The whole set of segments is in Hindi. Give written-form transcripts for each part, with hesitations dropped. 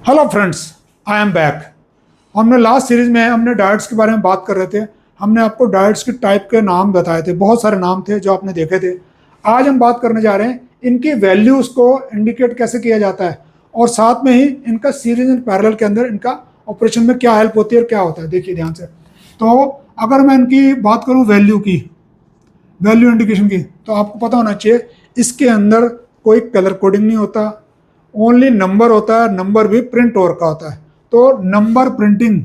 Hello friends, I am back. हमने लास्ट सीरीज में हमने डाइट्स के बारे में बात कर रहे थे। हमने आपको डाइट्स के टाइप के नाम बताए थे, बहुत सारे नाम थे जो आपने देखे थे। आज हम बात करने जा रहे हैं इनकी वैल्यूज़ को इंडिकेट कैसे किया जाता है और साथ में ही इनका सीरीज एंड पैरेलल के अंदर इनका ऑपरेशन में क्या हेल्प होती है और क्या होता है। देखिए ध्यान से। तो अगर मैं इनकी बात करूँ वैल्यू की, वैल्यू इंडिकेशन की, तो आपको पता होना चाहिए इसके अंदर कोई कलर कोडिंग नहीं होता, ओनली नंबर होता है। नंबर भी प्रिंट ओवर का होता है। तो नंबर प्रिंटिंग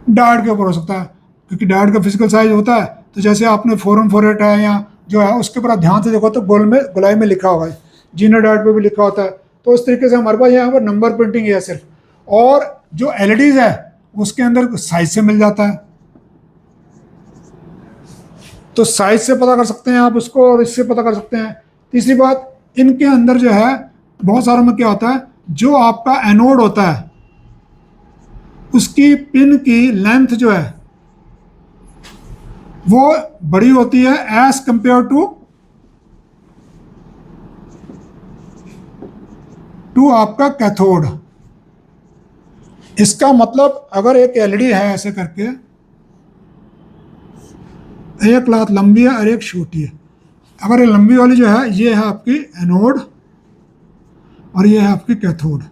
डायट के ऊपर हो सकता है, क्योंकि डायट का फिजिकल साइज होता है। तो जैसे आपने 4148 है या जो है उसके ऊपर आप ध्यान से देखो तो गोलाई में लिखा होगा, जीनो डायट पे भी लिखा होता है। तो इस तरीके से हमारे पास यहाँ पर नंबर प्रिंटिंग है सिर्फ। और जो एलईडीज है उसके अंदर साइज से मिल जाता है, तो साइज से पता कर सकते हैं आप उसको, और इससे पता कर सकते हैं। तीसरी बात, इनके अंदर जो है बहुत सारों में क्या होता है, जो आपका एनोड होता है उसकी पिन की लेंथ जो है वो बड़ी होती है एज कंपेयर टू आपका कैथोड। इसका मतलब अगर एक एलईडी है ऐसे करके, एक लात लंबी है और एक छोटी है। अगर ये लंबी वाली जो है ये है आपकी एनोड और ये है आपकी कैथोड।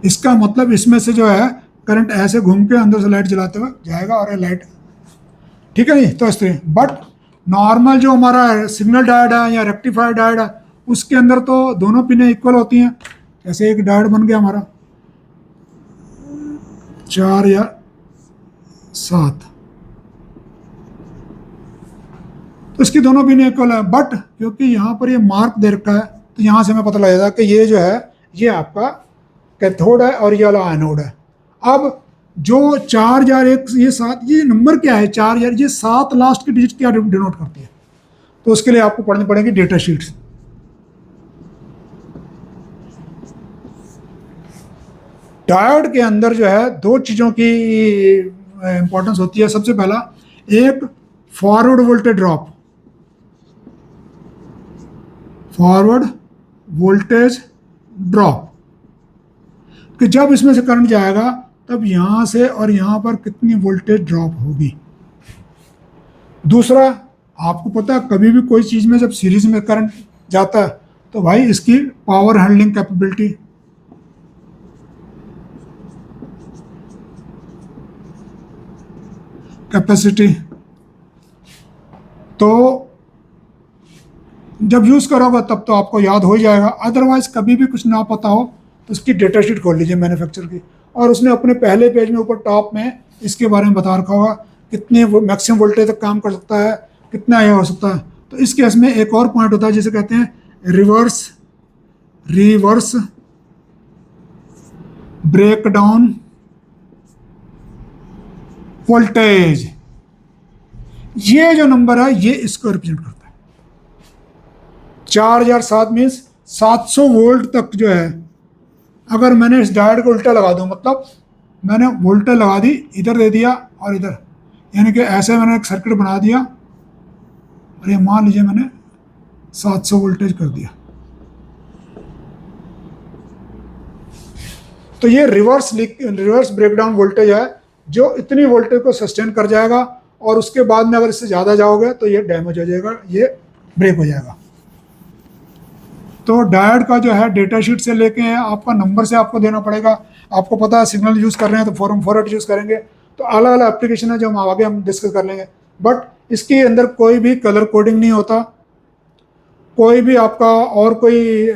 इसका मतलब इसमें से जो है करंट ऐसे घूम के अंदर से लाइट जलाते हुए जाएगा और ये लाइट, ठीक है नहीं। तो इस तरह बट नॉर्मल जो हमारा सिग्नल डायोड है या रेक्टिफायर डायोड है उसके अंदर तो दोनों पिनें इक्वल होती हैं। जैसे एक डायोड बन गया हमारा 4 या 7, तो इसकी दोनों पिनें इक्वल है। बट क्योंकि यहाँ पर ये मार्क दे रखा है तो यहाँ से हमें पता लगेगा कि ये जो है ये आपका कैथोड है और ये वाला एनोड है। अब जो 4001 ये 7, ये नंबर क्या है 4000, ये 7 लास्ट की डिजिट क्या डिनोट करती है, तो उसके लिए आपको पढ़नी पड़ेगी डेटा शीट्स। डायोड के अंदर जो है दो चीज़ों की इंपॉर्टेंस होती है। सबसे पहला एक forward voltage drop, forward voltage drop, कि जब इसमें से करंट जाएगा तब यहां से और यहां पर कितनी वोल्टेज ड्रॉप होगी। दूसरा, आपको पता है कभी भी कोई चीज में जब सीरीज में करंट जाता है तो भाई इसकी पावर हैंडलिंग कैपेबिलिटी, कैपेसिटी, तो जब यूज करोगे तब तो आपको याद हो ही जाएगा। अदरवाइज कभी भी कुछ ना पता हो तो उसकी डेटा शीट खोल लीजिए मैन्युफैक्चर की, और उसने अपने पहले पेज में ऊपर टॉप में इसके बारे में बता रखा होगा कितने मैक्सिमम वोल्टेज तक काम कर सकता है, कितना यह हो सकता है। तो इस केस में एक और पॉइंट होता है जिसे कहते हैं रिवर्स ब्रेकडाउन वोल्टेज। ये जो नंबर है ये इसको रिप्रेजेंट करता है। 4007 मीन्स 700 वोल्ट तक जो है, अगर मैंने इस डायोड को उल्टा लगा दूं, मतलब मैंने वोल्टेज लगा दी, इधर दे दिया और इधर, यानी कि ऐसे मैंने एक सर्किट बना दिया और ये मान लीजिए मैंने 700 वोल्टेज कर दिया, तो ये रिवर्स ब्रेकडाउन वोल्टेज है जो इतनी वोल्टेज को सस्टेन कर जाएगा, और उसके बाद में अगर इससे ज़्यादा जाओगे तो ये डैमेज हो जाएगा, ये ब्रेक हो जाएगा। तो डायोड का जो है डेटा शीट से लेके आपका नंबर से आपको देना पड़ेगा। आपको पता है सिग्नल यूज़ कर रहे हैं तो 448 यूज़ करेंगे। तो अलग अलग एप्लीकेशन है जो हम आगे डिस्कस कर लेंगे। बट इसके अंदर कोई भी कलर कोडिंग नहीं होता, कोई भी आपका और कोई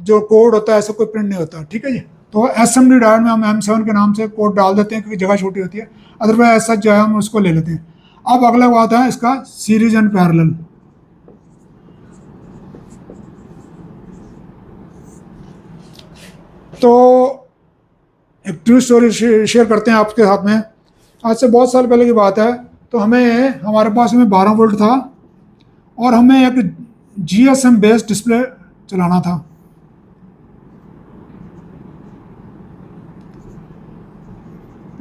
जो कोड होता है ऐसा कोई प्रिंट नहीं होता, ठीक है जी। तो एसएमडी डायोड में हम M7 के नाम से कोड डाल देते हैं क्योंकि जगह छोटी होती है, अदरवाइज ऐसा जो है हम उसको ले लेते हैं। अब अगला बात है इसका सीरीज एंड पैरेलल। तो एक ट्रू स्टोरी शेयर करते हैं आपके साथ में। आज से बहुत साल पहले की बात है। तो हमारे पास में 12 वोल्ट था और हमें एक GSM बेस्ड डिस्प्ले चलाना था।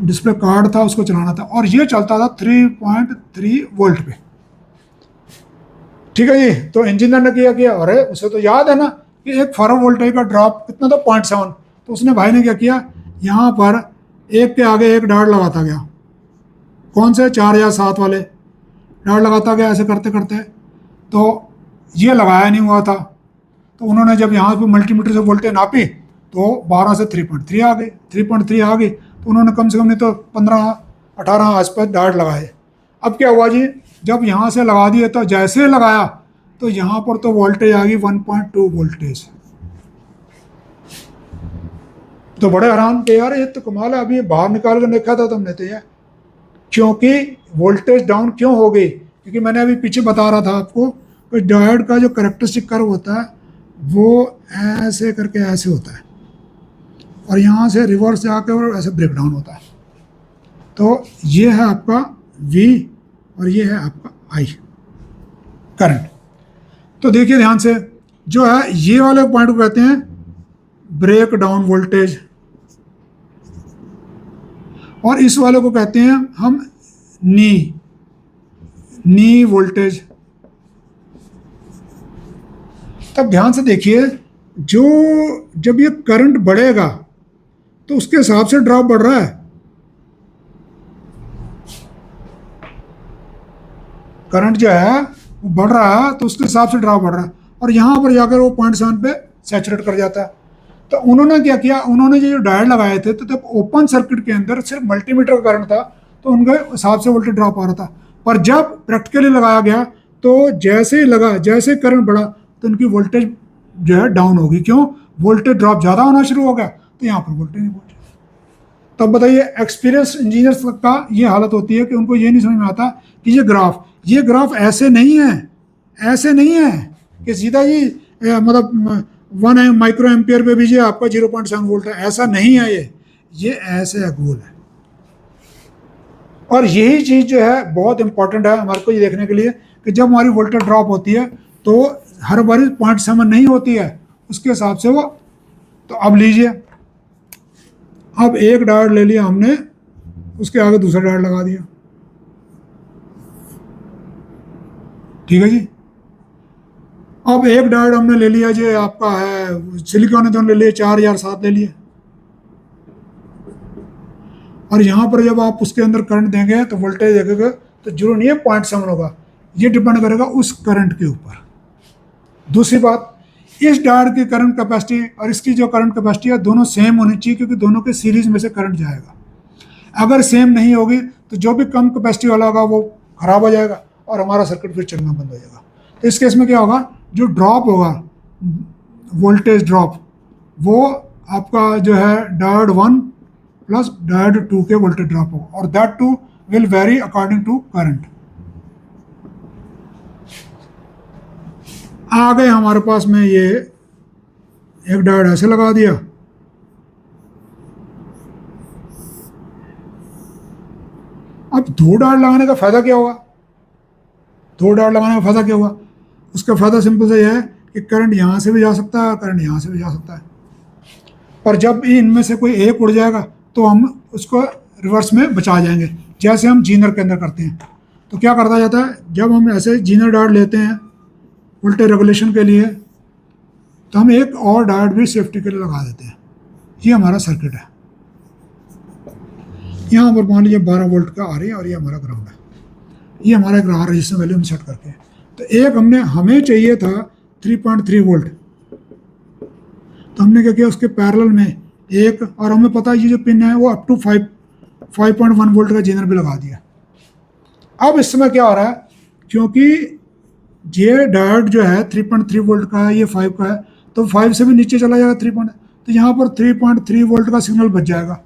डिस्प्ले कार्ड था उसको चलाना था, और ये चलता था 3.3 वोल्ट पे, ठीक है जी। तो इंजीनियर ने किया, अरे उसे तो याद है ना कि एक फॉरवर्ड वोल्टेज का ड्रॉप कितना था 0.7, तो उसने भाई ने क्या किया, यहाँ पर एक के आगे एक डार्ट लगाता गया, कौन से 4 या 7 वाले डार्ट लगाता गया, ऐसे करते करते तो ये लगाया नहीं हुआ था। तो उन्होंने जब यहाँ पे मल्टीमीटर से वोल्टेज नापी तो 12 से 3.3 आ गई, 3.3 आ गई, तो उन्होंने कम से कम नहीं तो 15-18 आसपास डार्ट लगाए। अब क्या हुआ जी, जब यहाँ से लगा दिए तो जैसे लगाया तो यहाँ पर तो वोल्टेज आ गई 1.2 वोल्टेज। तो बड़े हैरान के यार ये तो कमाल है, अभी बाहर निकाल कर देखा था तुमने तो यार, क्योंकि वोल्टेज डाउन क्यों हो गई, क्योंकि मैंने अभी पीछे बता रहा था आपको कि डायोड का जो करेक्टरिस्टिक कर्व होता है वो ऐसे करके ऐसे होता है और यहाँ से रिवर्स जाकर ऐसे ब्रेक डाउन होता है। तो ये है आपका V और ये है आपका I करंट। तो देखिए ध्यान से, जो है ये वाले पॉइंट को कहते हैं ब्रेक डाउन वोल्टेज और इस वाले को कहते हैं हम नी वोल्टेज। तब ध्यान से देखिए, जो जब ये करंट बढ़ेगा तो उसके हिसाब से ड्रॉप बढ़ रहा है। करंट जो है वो बढ़ रहा है तो उसके हिसाब से ड्रॉप बढ़ रहा है और यहाँ पर जाकर वो 0.7 पे सैचुरेट कर जाता है। तो उन्होंने क्या किया, उन्होंने जो डायोड लगाए थे तो जब ओपन सर्किट के अंदर सिर्फ मल्टीमीटर का करंट था तो उनके हिसाब से वोल्टेज ड्रॉप आ रहा था, पर जब प्रैक्टिकली लगाया गया तो जैसे ही लगा, जैसे करंट बढ़ा तो उनकी वोल्टेज जो है डाउन होगी। क्यों, वोल्टेज ड्रॉप ज़्यादा होना शुरू हो गया तो यहाँ पर वोल्टेज नहीं पहुंचे। तब बताइए, एक्सपीरियंस इंजीनियर्स का ये हालत होती है कि उनको ये नहीं समझ में आता कि ये ग्राफ ऐसे नहीं है, ऐसे नहीं है कि सीधा जी मतलब 1 माइक्रो एम्पियर पे भी जी आपका 0.7 वोल्ट है, ऐसा नहीं है। ये ऐसे है, गोल है। और यही चीज़ जो है बहुत इंपॉर्टेंट है हमारे को ये देखने के लिए कि जब हमारी वोल्टेज ड्रॉप होती है तो हर बारी 0.7 नहीं होती है, उसके हिसाब से वो। तो अब लीजिए, अब एक डायोड ले लिया हमने, उसके आगे दूसरा डायोड लगा दिया, ठीक है जी। अब एक डायोड हमने ले लिया जो आपका है सिलिकॉन है, तो ले लिए 4 या 7 ले लिए, और यहाँ पर जब आप उसके अंदर करंट देंगे तो वोल्टेज देखेंगे तो जरूर नहीं है 0.7 होगा, ये डिपेंड करेगा उस करंट के ऊपर। दूसरी बात, इस डायोड की करंट कैपेसिटी और इसकी जो करंट कैपेसिटी है दोनों सेम होनी चाहिए, क्योंकि दोनों के सीरीज में से करंट जाएगा। अगर सेम नहीं होगी तो जो भी कम कैपेसिटी वाला होगा वो खराब हो जाएगा और हमारा सर्किट फिर चलना बंद हो जाएगा। तो इस केस में क्या होगा, जो ड्रॉप होगा वोल्टेज ड्रॉप, वो आपका जो है डायोड 1 प्लस डायोड 2 के वोल्टेज ड्रॉप होगा, और that too will vary according to current. आ गए हमारे पास में ये एक डायोड ऐसे लगा दिया, अब 2 डायोड लगाने का फायदा क्या होगा, 2 डायोड लगाने का फायदा क्या हुआ, उसका फायदा सिंपल से यह है कि करंट यहाँ से भी जा सकता है, करंट यहाँ से भी जा सकता है, पर जब इनमें से कोई एक उड़ जाएगा तो हम उसको रिवर्स में बचा जाएंगे, जैसे हम जीनर के अंदर करते हैं। तो क्या करता जाता है, जब हम ऐसे जीनर डायोड लेते हैं वोल्टेज रेगुलेशन के लिए, तो हम एक और डायोड भी सेफ्टी के लिए लगा देते हैं। ये हमारा सर्किट है, यहाँ पर मान लीजिए 12 वोल्ट का आ रही है और ये हमारा ग्राउंड है, ये हमारा एक रहा रजिस्टर वैल्यू हम सेट करके। तो एक हमें चाहिए था 3.3 वोल्ट, तो हमने क्या किया, उसके पैरेलल में एक, और हमें पता है ये जो पिन है वो अप टू 5.1 वोल्ट का जीनर भी लगा दिया। अब इस समय क्या हो रहा है, क्योंकि ये डायोड जो है 3.3 वोल्ट का है, ये 5 का है, तो 5 से भी नीचे चला जाएगा 3. तो यहाँ पर 3.3 वोल्ट का सिग्नल बच जाएगा।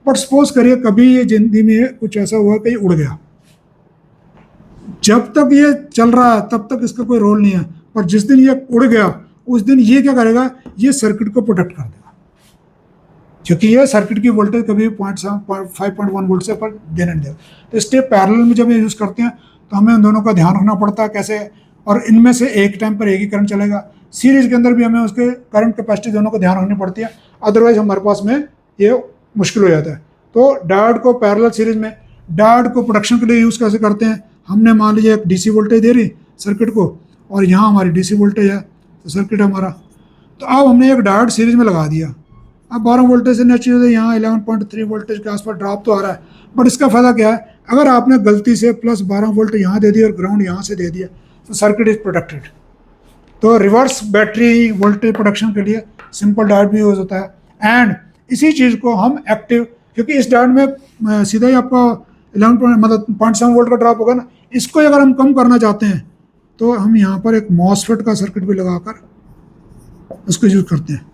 बट सपोज करिए कभी ये जिंदगी में कुछ ऐसा हुआ कि उड़ गया, जब तक ये चल रहा है तब तक इसका कोई रोल नहीं है, पर जिस दिन ये उड़ गया उस दिन ये क्या करेगा, ये सर्किट को प्रोटेक्ट कर देगा, क्योंकि ये सर्किट की वोल्टेज कभी 5.1 वोल्ट से पर देने नहीं देगा। तो इसलिए पैरेलल में जब ये यूज़ करते हैं तो हमें उन दोनों का ध्यान रखना पड़ता है कैसे, और इनमें से एक टाइम पर एक ही करंट चलेगा। सीरीज के अंदर भी हमें उसके करंट कैपेसिटी दोनों को ध्यान रखनी पड़ती है, अदरवाइज हमारे पास में ये मुश्किल हो जाता है। तो डायोड को पैरेलल सीरीज में, डायोड को प्रोडक्शन के लिए यूज़ कैसे करते हैं, हमने मान लीजिए एक डीसी वोल्टेज दे रही सर्किट को, और यहाँ हमारी डीसी वोल्टेज है, तो सर्किट हमारा, तो अब हमने एक डायोड सीरीज में लगा दिया। अब 12 वोल्टेज से नेचुरली यहाँ 11.3 वोल्टेज के आसपास ड्रॉप तो आ रहा है, बट इसका फ़ायदा क्या है, अगर आपने गलती से प्लस 12 वोल्ट यहाँ दे दिया और ग्राउंड यहाँ से दे दिया तो सर्किट इज प्रोटेक्टेड। तो रिवर्स बैटरी वोल्टेज प्रोडक्शन के लिए सिंपल डायोड भी यूज होता है। एंड इसी चीज़ को हम एक्टिव, क्योंकि इस डायोड में सीधा ही आपका 11 मतलब 0.7 वोल्ट का ड्रॉप होगा ना, इसको अगर हम कम करना चाहते हैं तो हम यहाँ पर एक मॉसफेट का सर्किट भी लगाकर उसको यूज करते हैं।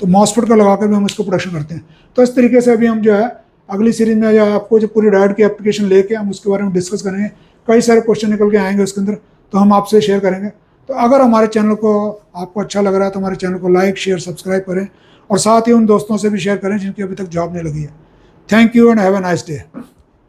तो मॉसफेट का लगाकर भी हम इसको प्रोडक्शन करते हैं। तो इस तरीके से अभी हम जो है अगली सीरीज में या आपको जो पूरी डायोड की एप्लीकेशन लेके हम उसके बारे में डिस्कस करेंगे। कई सारे क्वेश्चन निकल के आएंगे उसके अंदर, तो हम आपसे शेयर करेंगे। तो अगर हमारे चैनल को आपको अच्छा लग रहा है तो हमारे चैनल को लाइक शेयर सब्सक्राइब करें, और साथ ही उन दोस्तों से भी शेयर करें जिनकी अभी तक जॉब नहीं लगी है। Thank you and have a nice day.